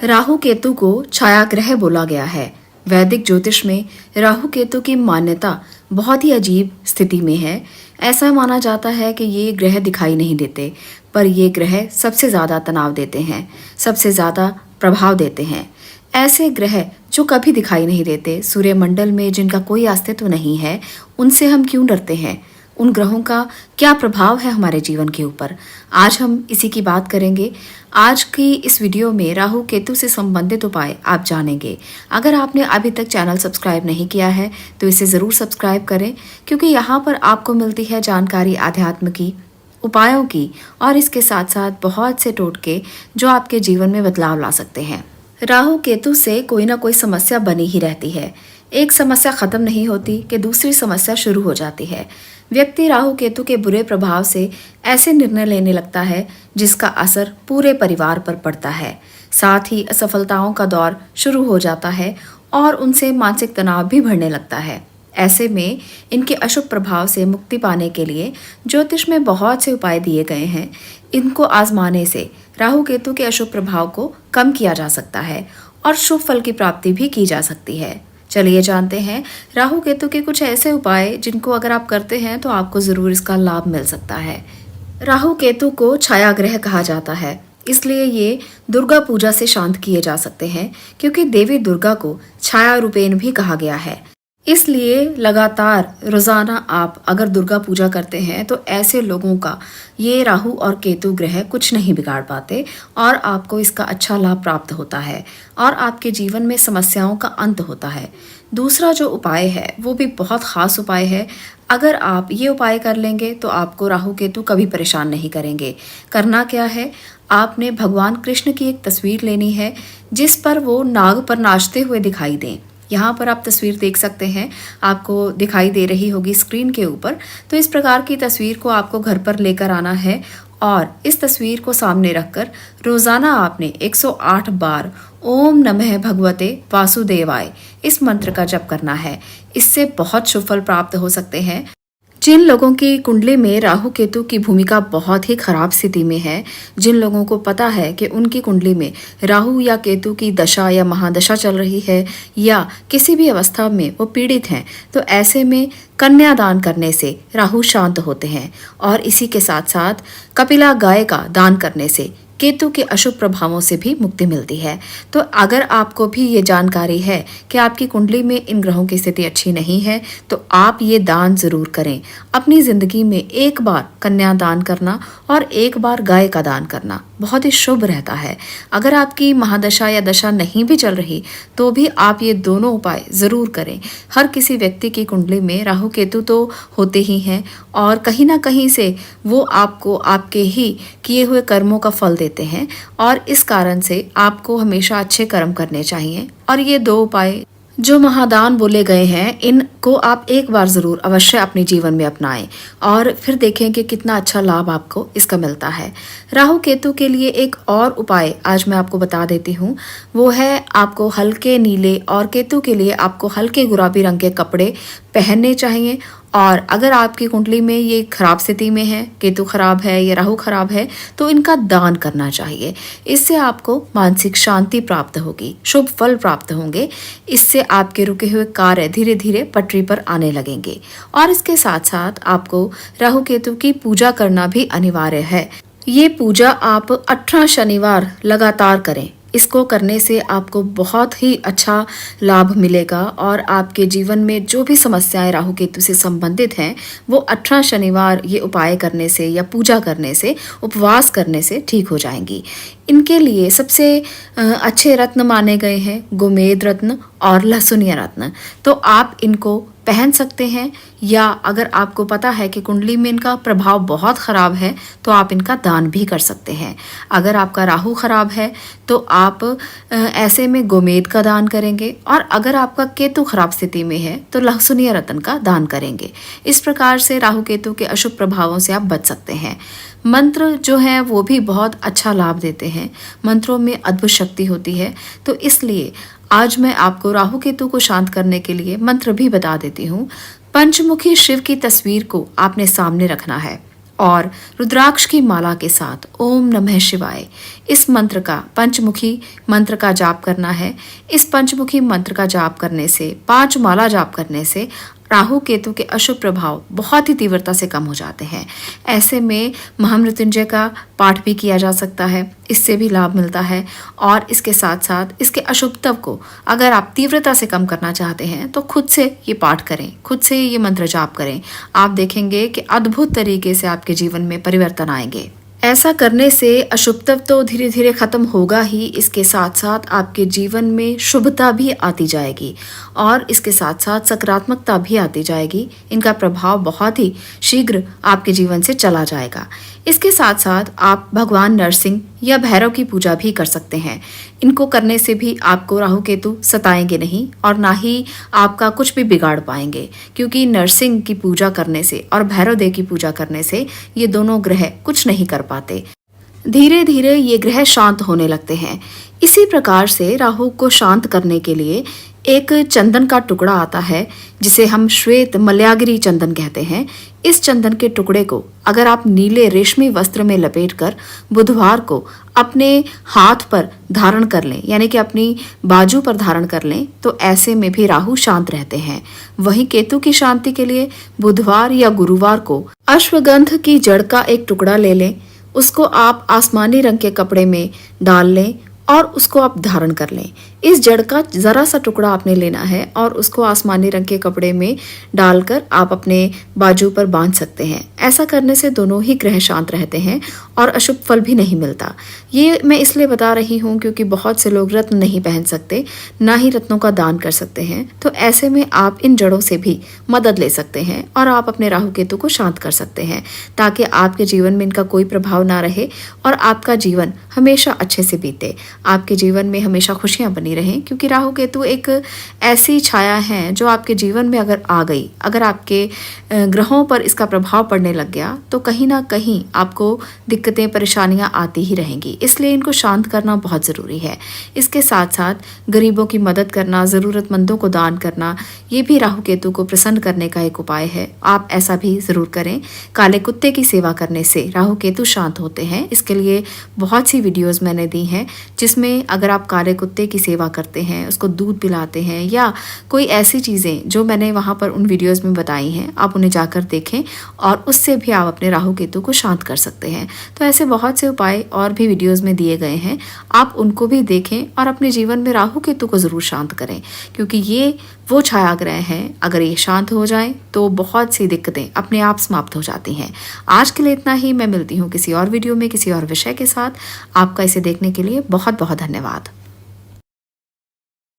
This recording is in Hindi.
राहु केतु को छाया ग्रह बोला गया है। वैदिक ज्योतिष में राहु केतु की मान्यता बहुत ही अजीब स्थिति में है। ऐसा माना जाता है कि ये ग्रह दिखाई नहीं देते, पर ये ग्रह सबसे ज़्यादा तनाव देते हैं, सबसे ज़्यादा प्रभाव देते हैं। ऐसे ग्रह जो कभी दिखाई नहीं देते, सूर्यमंडल में जिनका कोई अस्तित्व नहीं है, उनसे हम क्यों डरते हैं? उन ग्रहों का क्या प्रभाव है हमारे जीवन के ऊपर? आज हम इसी की बात करेंगे। आज की इस वीडियो में राहु केतु से संबंधित उपाय आप जानेंगे। अगर आपने अभी तक चैनल सब्सक्राइब नहीं किया है तो इसे ज़रूर सब्सक्राइब करें, क्योंकि यहाँ पर आपको मिलती है जानकारी आध्यात्म की, उपायों की, और इसके साथ साथ बहुत से टोटके जो आपके जीवन में बदलाव ला सकते हैं। राहु केतु से कोई ना कोई समस्या बनी ही रहती है। एक समस्या खत्म नहीं होती कि दूसरी समस्या शुरू हो जाती है। व्यक्ति राहु केतु के बुरे प्रभाव से ऐसे निर्णय लेने लगता है जिसका असर पूरे परिवार पर पड़ता है। साथ ही असफलताओं का दौर शुरू हो जाता है और उनसे मानसिक तनाव भी बढ़ने लगता है। ऐसे में इनके अशुभ प्रभाव से मुक्ति पाने के लिए ज्योतिष में बहुत से उपाय दिए गए हैं। इनको आजमाने से राहु केतु के अशुभ प्रभाव को कम किया जा सकता है और शुभ फल की प्राप्ति भी की जा सकती है। चलिए जानते हैं राहु केतु के कुछ ऐसे उपाय जिनको अगर आप करते हैं तो आपको ज़रूर इसका लाभ मिल सकता है। राहु केतु को छाया ग्रह कहा जाता है, इसलिए ये दुर्गा पूजा से शांत किए जा सकते हैं, क्योंकि देवी दुर्गा को छाया रूपेण भी कहा गया है। इसलिए लगातार रोजाना आप अगर दुर्गा पूजा करते हैं तो ऐसे लोगों का ये राहु और केतु ग्रह कुछ नहीं बिगाड़ पाते और आपको इसका अच्छा लाभ प्राप्त होता है और आपके जीवन में समस्याओं का अंत होता है। दूसरा जो उपाय है वो भी बहुत ख़ास उपाय है। अगर आप ये उपाय कर लेंगे तो आपको राहु केतु कभी परेशान नहीं करेंगे। करना क्या है, आपने भगवान कृष्ण की एक तस्वीर लेनी है जिस पर वो नाग पर नाचते हुए दिखाई दें। यहाँ पर आप तस्वीर देख सकते हैं, आपको दिखाई दे रही होगी स्क्रीन के ऊपर। तो इस प्रकार की तस्वीर को आपको घर पर लेकर आना है और इस तस्वीर को सामने रखकर रोजाना आपने 108 बार ओम नमः भगवते वासुदेवाय इस मंत्र का जप करना है। इससे बहुत शुभ फल प्राप्त हो सकते हैं। जिन लोगों की कुंडली में राहु केतु की भूमिका बहुत ही खराब स्थिति में है, जिन लोगों को पता है कि उनकी कुंडली में राहु या केतु की दशा या महादशा चल रही है या किसी भी अवस्था में वो पीड़ित हैं, तो ऐसे में कन्यादान करने से राहु शांत होते हैं और इसी के साथ साथ कपिला गाय का दान करने से केतु के अशुभ प्रभावों से भी मुक्ति मिलती है। तो अगर आपको भी ये जानकारी है कि आपकी कुंडली में इन ग्रहों की स्थिति अच्छी नहीं है, तो आप ये दान जरूर करें। अपनी जिंदगी में एक बार कन्यादान करना और एक बार गाय का दान करना बहुत ही शुभ रहता है। अगर आपकी महादशा या दशा नहीं भी चल रही तो भी आप ये दोनों उपाय जरूर करें। हर किसी व्यक्ति की कुंडली में राहु केतु तो होते ही हैं और कहीं ना कहीं से वो आपको आपके ही किए हुए कर्मों का फल देते हैं और इस कारण से आपको हमेशा अच्छे कर्म करने चाहिए। और ये दो उपाय जो महादान बोले गए हैं, इनको आप एक बार जरूर अवश्य अपने जीवन में अपनाएं और फिर देखें कि कितना अच्छा लाभ आपको इसका मिलता है। राहु केतु के लिए एक और उपाय आज मैं आपको बता देती हूँ। वो है आपको हल्के नीले और केतु के लिए आपको हल्के गुलाबी रंग के कपड़े पहनने चाहिए। और अगर आपकी कुंडली में ये खराब स्थिति में है, केतु खराब है या राहु खराब है, तो इनका दान करना चाहिए। इससे आपको मानसिक शांति प्राप्त होगी, शुभ फल प्राप्त होंगे। इससे आपके रुके हुए कार्य धीरे धीरे पटरी पर आने लगेंगे। और इसके साथ साथ आपको राहु केतु की पूजा करना भी अनिवार्य है। ये पूजा आप 18 शनिवार लगातार करें। इसको करने से आपको बहुत ही अच्छा लाभ मिलेगा और आपके जीवन में जो भी समस्याएं राहु केतु से संबंधित हैं, वो 18 शनिवार ये उपाय करने से या पूजा करने से, उपवास करने से ठीक हो जाएंगी। इनके लिए सबसे अच्छे रत्न माने गए हैं गोमेद रत्न और लहसुनिया रत्न। तो आप इनको पहन सकते हैं, या अगर आपको पता है कि कुंडली में इनका प्रभाव बहुत ख़राब है तो आप इनका दान भी कर सकते हैं। अगर आपका राहु खराब है तो आप ऐसे में गोमेद का दान करेंगे, और अगर आपका केतु खराब स्थिति में है तो लहसुनिया रत्न का दान करेंगे। इस प्रकार से राहु केतु के अशुभ प्रभावों से आप बच सकते हैं। मंत्र जो है वो भी बहुत अच्छा लाभ देते हैं। मंत्रों में अद्भुत शक्ति होती है, तो इसलिए आज मैं आपको राहु केतु को शांत करने के लिए मंत्र भी बता देती हूँ। पंचमुखी शिव की तस्वीर को आपने सामने रखना है और रुद्राक्ष की माला के साथ ओम नमः शिवाय इस मंत्र का पंचमुखी मंत्र का जाप करना है। इस पंचमुखी मंत्र का जाप करने से, 5 माला जाप करने से राहु केतु के अशुभ प्रभाव बहुत ही तीव्रता से कम हो जाते हैं। ऐसे में महामृत्युंजय का पाठ भी किया जा सकता है, इससे भी लाभ मिलता है। और इसके साथ साथ इसके अशुभत्व को अगर आप तीव्रता से कम करना चाहते हैं तो खुद से ये पाठ करें, खुद से ये मंत्र जाप करें। आप देखेंगे कि अद्भुत तरीके से आपके जीवन में परिवर्तन आएंगे। ऐसा करने से अशुभत्व तो धीरे धीरे खत्म होगा ही, इसके साथ साथ आपके जीवन में शुभता भी आती जाएगी और इसके साथ साथ सकारात्मकता भी आती जाएगी। इनका प्रभाव बहुत ही शीघ्र आपके जीवन से चला जाएगा। इसके साथ साथ आप भगवान नरसिंह या भैरव की पूजा भी कर सकते हैं। इनको करने से भी आपको राहु केतु सताएंगे नहीं और ना ही आपका कुछ भी बिगाड़ पाएंगे, क्योंकि नरसिंह की पूजा करने से और भैरव देव की पूजा करने से ये दोनों ग्रह कुछ नहीं कर पाते। धीरे धीरे ये ग्रह शांत होने लगते हैं। इसी प्रकार से राहु को शांत करने के लिए एक चंदन का टुकड़ा आता है जिसे हम श्वेत मलयागिरी चंदन कहते हैं। इस चंदन के टुकड़े को अगर आप नीले रेशमी वस्त्र में लपेटकर बुधवार को अपने हाथ पर धारण कर लें, यानी कि अपनी बाजू पर धारण कर लें, तो ऐसे में भी राहु शांत रहते हैं। वहीं केतु की शांति के लिए बुधवार या गुरुवार को अश्वगंध की जड़ का एक टुकड़ा ले लें, उसको आप आसमानी रंग के कपड़े में डाल लें और उसको आप धारण कर लें। इस जड़ का जरा सा टुकड़ा आपने लेना है और उसको आसमानी रंग के कपड़े में डालकर आप अपने बाजू पर बांध सकते हैं। ऐसा करने से दोनों ही ग्रह शांत रहते हैं और अशुभ फल भी नहीं मिलता। ये मैं इसलिए बता रही हूँ क्योंकि बहुत से लोग रत्न नहीं पहन सकते, ना ही रत्नों का दान कर सकते हैं। तो ऐसे में आप इन जड़ों से भी मदद ले सकते हैं और आप अपने राहु केतु को शांत कर सकते हैं, ताकि आपके जीवन में इनका कोई प्रभाव ना रहे और आपका जीवन हमेशा अच्छे से बीते, आपके जीवन में हमेशा खुशियां बनी रहें। क्योंकि राहु केतु एक ऐसी छाया है जो आपके जीवन में अगर आ गई, अगर आपके ग्रहों पर इसका प्रभाव पड़ने लग गया, तो कहीं ना कहीं आपको दिक्कतें परेशानियां आती ही रहेंगी। इसलिए इनको शांत करना बहुत ज़रूरी है। इसके साथ साथ गरीबों की मदद करना, ज़रूरतमंदों को दान करना, ये भी राहु केतु को प्रसन्न करने का एक उपाय है। आप ऐसा भी ज़रूर करें। काले कुत्ते की सेवा करने से राहु केतु शांत होते हैं। इसके लिए बहुत सी वीडियोस मैंने दी हैं, जिसमें अगर आप काले कुत्ते की सेवा करते हैं, उसको दूध पिलाते हैं या कोई ऐसी चीज़ें जो मैंने वहाँ पर उन वीडियोस में बताई हैं, आप उन्हें जाकर देखें और उससे भी आप अपने राहु केतु को शांत कर सकते हैं। तो ऐसे बहुत से उपाय और भी वीडियोस में दिए गए हैं, आप उनको भी देखें और अपने जीवन में राहु केतु को ज़रूर शांत करें, क्योंकि ये वो छाया ग्रह हैं, अगर ये शांत हो जाएं तो बहुत सी दिक्कतें अपने आप समाप्त हो जाती हैं। आज के लिए इतना ही। मैं मिलती हूँ किसी और वीडियो में किसी और विषय के साथ। आपका इसे देखने के लिए बहुत बहुत धन्यवाद।